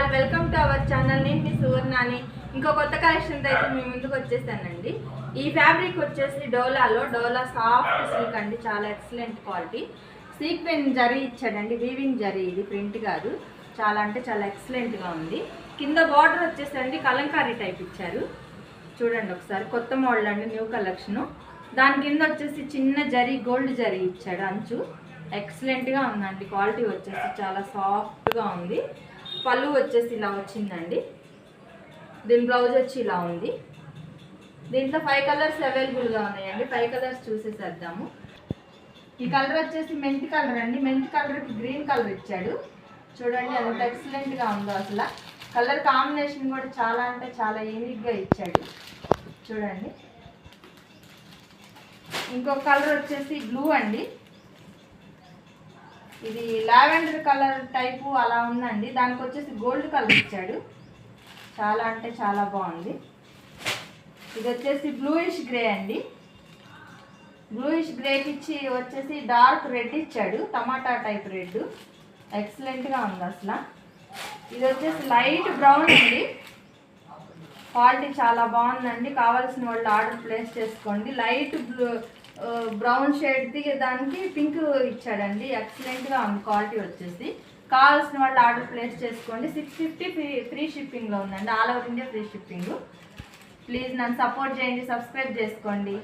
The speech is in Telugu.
All, welcome to our channel. నేను మీ సువర్ణాని. ఇంకో కొత్త కలెక్షన్తో అయితే మీ ముందుకు వచ్చేసానండి. ఈ ఫ్యాబ్రిక్ వచ్చేసి డోలా సాఫ్ట్ సిల్క్ అండి, చాలా ఎక్సలెంట్ క్వాలిటీ. సీక్వెన్ జరీ ఇచ్చాడండి, వీవింగ్ జరీ, ఇది ప్రింట్ కాదు. చాలా అంటే చాలా ఎక్సలెంట్గా ఉంది. కింద బార్డర్ వచ్చేసండి కలంకారీ టైప్ ఇచ్చారు. చూడండి ఒకసారి, కొత్త మోడల్ అండి, న్యూ కలెక్షను. దాని కింద వచ్చేసి చిన్న జరీ, గోల్డ్ జరీ ఇచ్చాడు అంచు. ఎక్సలెంట్గా ఉందండి, క్వాలిటీ వచ్చేసి చాలా సాఫ్ట్గా ఉంది. పళ్ళు వచ్చేసి ఇలా వచ్చిందండి. దీని బ్లౌజ్ వచ్చి ఇలా ఉంది. దీంట్లో 5 కలర్స్ అవైలబుల్గా ఉన్నాయండి. 5 కలర్స్ చూసేసేద్దాము. ఈ కలర్ వచ్చేసి మెంతి కలర్ అండి. మెంతి కలర్కి గ్రీన్ కలర్ ఇచ్చాడు. చూడండి ఎంత ఎక్సలెంట్గా ఉందో అసలు. కలర్ కాంబినేషన్ కూడా చాలా అంటే చాలా యూనిక్గా ఇచ్చాడు. చూడండి. ఇంకొక కలర్ వచ్చేసి బ్లూ అండి. ఇది లావెండర్ కలర్ టైపు అలా ఉందండి. దానికి వచ్చేసి గోల్డ్ కలర్ ఇచ్చాడు. చాలా అంటే చాలా బాగుంది. ఇది వచ్చేసి బ్లూయిష్ గ్రే అండి. బ్లూయిష్ గ్రేకి ఇచ్చి వచ్చేసి డార్క్ రెడ్ ఇచ్చాడు, టమాటా టైప్ రెడ్. ఎక్సలెంట్గా ఉంది అసలు. ఇది వచ్చేసి లైట్ బ్రౌన్ అండి. క్వాలిటీ చాలా బాగుందండి. కావాల్సిన వాళ్ళు ఆర్డర్ ప్లేస్ చేసుకోండి. లైట్ బ్రౌన్ షేడ్ది దానికి పింక్ ఇచ్చాడండి. ఎక్సలెంట్గా ఉంది క్వాలిటీ వచ్చేసి. కావాల్సిన వాళ్ళు ఆర్డర్ ప్లేస్ చేసుకోండి. 650 ఫ్రీ షిప్పింగ్లో ఉందండి. All over India free shipping. Please నన్ను సపోర్ట్ చేయండి, సబ్స్క్రైబ్ చేసుకోండి.